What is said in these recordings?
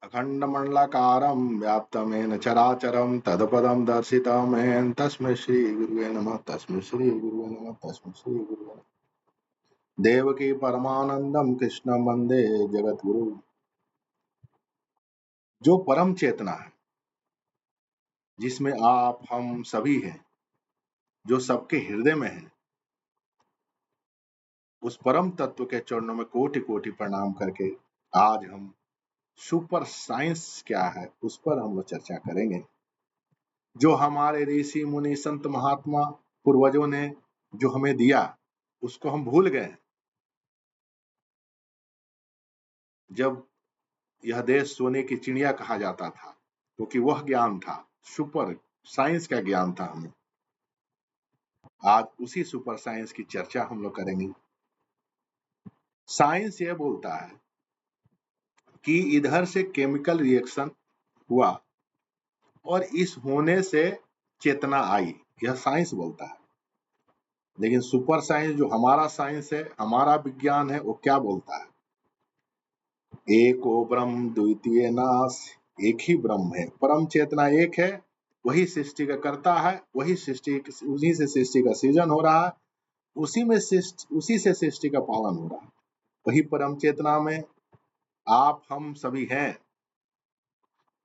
अखण्डमण्डलाकारं व्याप्तमेन चराचरं तत्पदं दर्शितमेन तस्मै श्रीगुरुवे नमः तस्मै श्रीगुरुवे नमः तस्मै श्रीगुरुवे नमः। देवकी परमानंदम कृष्ण वंदे जगतगुरु। जो परम चेतना है, जिसमें आप हम सभी हैं, जो सबके हृदय में है, उस परम तत्व के चरणों में कोटि कोटि प्रणाम करके आज हम सुपर साइंस क्या है उस पर हम लोग चर्चा करेंगे। जो हमारे ऋषि मुनि संत महात्मा पूर्वजों ने जो हमें दिया उसको हम भूल गए। जब यह देश सोने की चिड़िया कहा जाता था क्योंकि वह ज्ञान था, सुपर साइंस का ज्ञान था हमें। आज उसी सुपर साइंस की चर्चा हम लोग करेंगे। साइंस यह बोलता है कि इधर से केमिकल रिएक्शन हुआ और इस होने से चेतना आई, यह साइंस बोलता है। लेकिन सुपर साइंस जो हमारा साइंस है, हमारा विज्ञान है, वो क्या बोलता है? एको ब्रह्म द्वितीय नाश, एक ही ब्रह्म है, परम चेतना एक है, वही सृष्टि का करता है, वही सृष्टि, उसी से सृष्टि का सृजन हो रहा है, उसी से सृष्टि का पालन हो रहा है। वही परम चेतना में आप हम सभी हैं।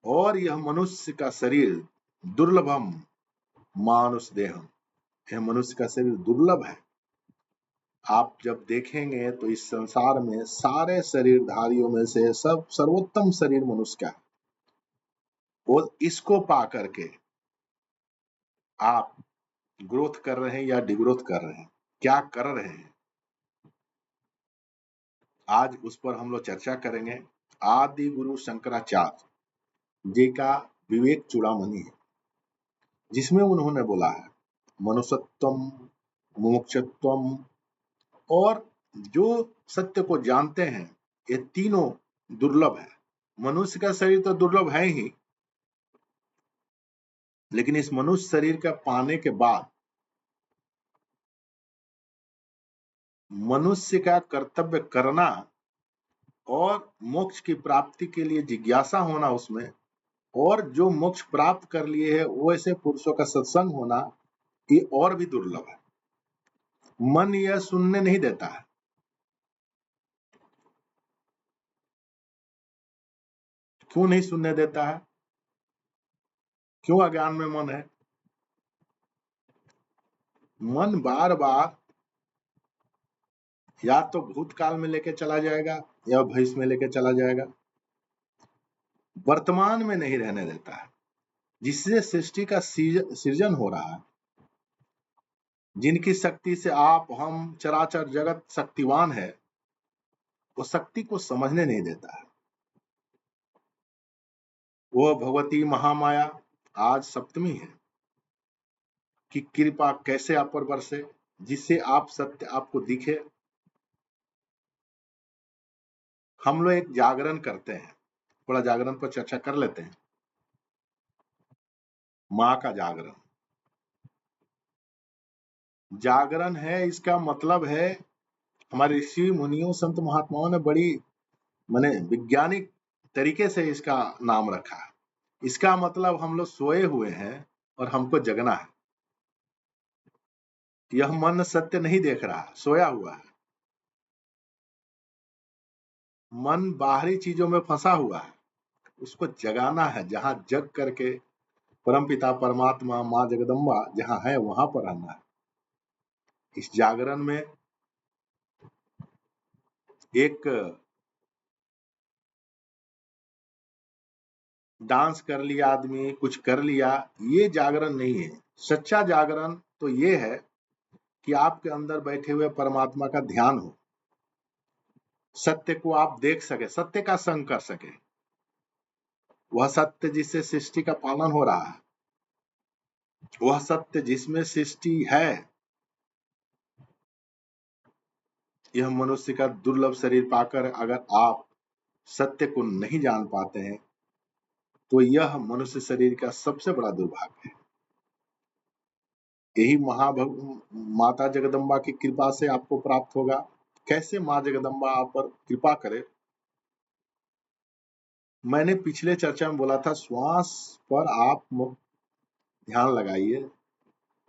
और यह मनुष्य का शरीर दुर्लभम मानुष देहम, यह मनुष्य का शरीर दुर्लभ है। आप जब देखेंगे तो इस संसार में सारे शरीरधारियों में से सब सर्वोत्तम शरीर मनुष्य का है। और इसको पा करके आप ग्रोथ कर रहे हैं या डिग्रोथ कर रहे हैं, क्या कर रहे हैं, आज उस पर हम लोग चर्चा करेंगे। आदि गुरु शंकराचार्य जी का विवेक चूड़ामणि है, जिसमें उन्होंने बोला है मनुष्यत्वम, मोक्षत्वम और जो सत्य को जानते हैं, ये तीनों दुर्लभ है। मनुष्य का शरीर तो दुर्लभ है ही, लेकिन इस मनुष्य शरीर का पाने के बाद मनुष्य का कर्तव्य करना और मोक्ष की प्राप्ति के लिए जिज्ञासा होना उसमें, और जो मोक्ष प्राप्त कर लिए है वो ऐसे पुरुषों का सत्संग होना, ये और भी दुर्लभ है। मन यह सुनने नहीं देता है। क्यों नहीं सुनने देता है? क्यों अज्ञान में मन है? मन बार बार या तो भूतकाल में लेके चला जाएगा या भविष्य में लेके चला जाएगा, वर्तमान में नहीं रहने देता है। जिससे सृष्टि का सृजन हो रहा है, जिनकी शक्ति से आप हम चराचर जगत शक्तिवान है, वो शक्ति को समझने नहीं देता है। वो भगवती महामाया आज सप्तमी है कि कृपा कैसे आप पर बरसे, जिससे आप सत्य आपको दिखे। हम लोग एक जागरण करते हैं, थोड़ा जागरण पर चर्चा कर लेते हैं। माँ का जागरण, जागरण है, इसका मतलब है हमारे ऋषि मुनियों संत महात्माओं ने बड़ी माने वैज्ञानिक तरीके से इसका नाम रखा है। इसका मतलब हम लोग सोए हुए हैं और हमको जगना है। यह मन सत्य नहीं देख रहा, सोया हुआ है। मन बाहरी चीजों में फंसा हुआ है, उसको जगाना है। जहां जग करके परमपिता परमात्मा माँ जगदम्बा जहां है वहां पर रहना है। इस जागरण में एक डांस कर लिया आदमी, कुछ कर लिया, ये जागरण नहीं है। सच्चा जागरण तो ये है कि आपके अंदर बैठे हुए परमात्मा का ध्यान हो, सत्य को आप देख सके, सत्य का संग कर सके। वह सत्य जिससे सृष्टि का पालन हो रहा है, वह सत्य जिसमें सृष्टि है। यह मनुष्य का दुर्लभ शरीर पाकर अगर आप सत्य को नहीं जान पाते हैं तो यह मनुष्य शरीर का सबसे बड़ा दुर्भाग्य है। यही माता जगदम्बा की कृपा से आपको प्राप्त होगा। कैसे माँ जगदम्बा आप पर कृपा करे? मैंने पिछले चर्चा में बोला था श्वास पर आप ध्यान लगाइए,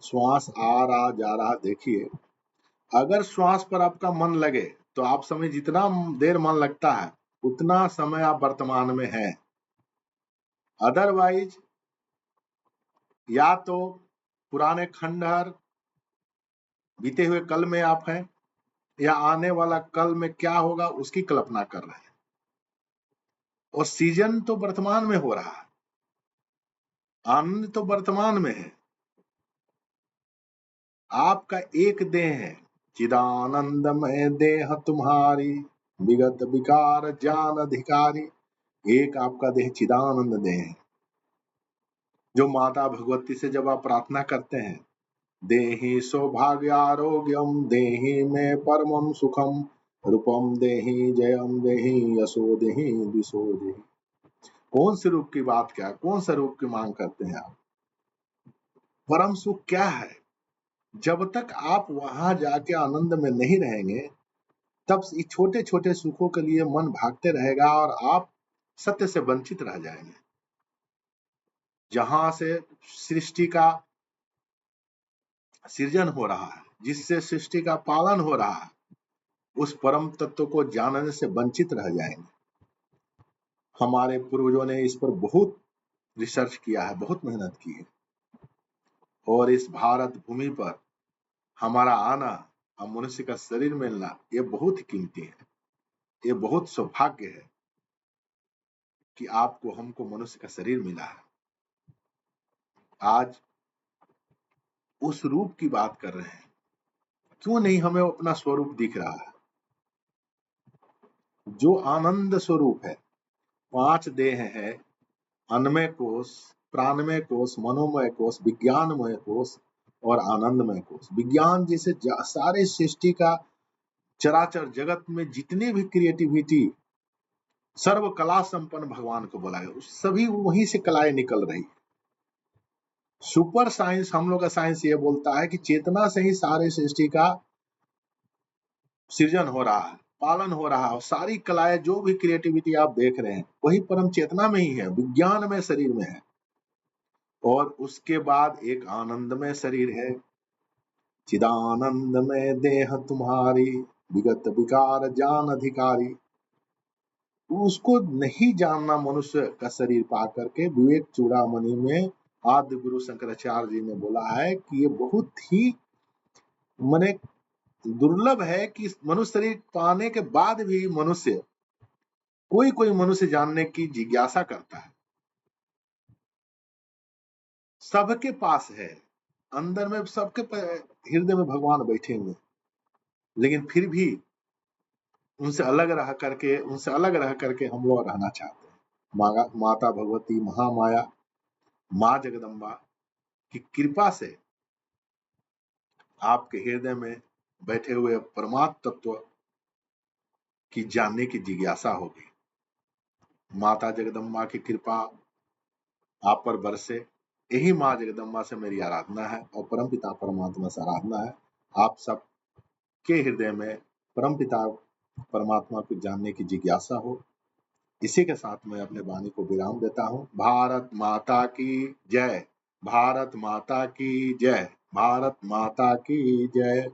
श्वास आ रहा जा रहा देखिए। अगर श्वास पर आपका मन लगे तो आप समय जितना देर मन लगता है उतना समय आप वर्तमान में हैं। अदरवाइज या तो पुराने खंडहर बीते हुए कल में आप हैं, या आने वाला कल में क्या होगा उसकी कल्पना कर रहे हैं। और सीजन तो वर्तमान में हो रहा है, आनंद तो वर्तमान में है। आपका एक देह है, चिदानंदमय देह तुम्हारी, विगत विकार ज्ञान अधिकारी। एक आपका देह चिदानंद देह है, जो माता भगवती से जब आप प्रार्थना करते हैं, देहि सौभाग्य आरोग्यम देहि में परमम सुखम, रूपम देहि जयम देहि यशो देहि दिशो देहि। कौन से रूप की बात क्या है, कौन सा रूप की मांग करते हैं आप? परम सुख क्या है? जब तक आप वहां जाके आनंद में नहीं रहेंगे तब छोटे छोटे सुखों के लिए मन भागते रहेगा और आप सत्य से वंचित रह जाएंगे। जहां से सृष्टि का सृजन हो रहा है, जिससे सृष्टि का पालन हो रहा है, उस परम तत्व को जानने से वंचित रह जाएंगे। हमारे पूर्वजों ने इस पर बहुत रिसर्च किया है, बहुत मेहनत की है, और इस भारत भूमि पर हमारा आना और मनुष्य का शरीर मिलना ये बहुत कीमती है। ये बहुत सौभाग्य है कि आपको हमको मनुष्य का शरीर मिला है। आज उस रूप की बात कर रहे हैं, क्यों नहीं हमें अपना स्वरूप दिख रहा है जो आनंद स्वरूप है। 5 देह है, अन्नमय कोश, प्राणमय कोश, मनोमय कोश, विज्ञानमय कोश और आनंदमय कोश। विज्ञान जैसे सारे सृष्टि का चराचर जगत में जितने भी क्रिएटिविटी सर्व कला संपन्न भगवान को बोला है, सभी वहीं से कलाएं निकल रही। सुपर साइंस, हम लोग का साइंस ये बोलता है कि चेतना से ही सारे सृष्टि का सृजन हो रहा है, पालन हो रहा है, और सारी कलाएं जो भी क्रिएटिविटी आप देख रहे हैं वही परम चेतना में ही है, विज्ञान में शरीर में है। और उसके बाद एक आनंदमय शरीर है, चिदानंदमय देह तुम्हारी, विगत विकार जान अधिकारी। उसको नहीं जानना मनुष्य का शरीर पा करके, विवेक चूड़ामणि में आदि गुरु शंकराचार्य जी ने बोला है कि ये बहुत ही मने दुर्लभ है कि मनुष्य शरीर पाने के बाद भी मनुष्य कोई मनुष्य जानने की जिज्ञासा करता है। सबके पास है, अंदर में सबके हृदय में भगवान बैठे हुए, लेकिन फिर भी उनसे अलग रह करके हम लोग रहना चाहते हैं। माता भगवती महामाया माँ जगदम्बा की कृपा से आपके हृदय में बैठे हुए परमात्म तत्व की जानने की जिज्ञासा होगी। माता जगदम्बा की कृपा आप पर बरसे, यही माँ जगदम्बा से मेरी आराधना है और परमपिता परमात्मा से आराधना है आप सब के हृदय में परमपिता परमात्मा को जानने की जिज्ञासा हो। इसी के साथ मैं अपने वाणी को विराम देता हूँ। भारत माता की जय, भारत माता की जय, भारत माता की जय।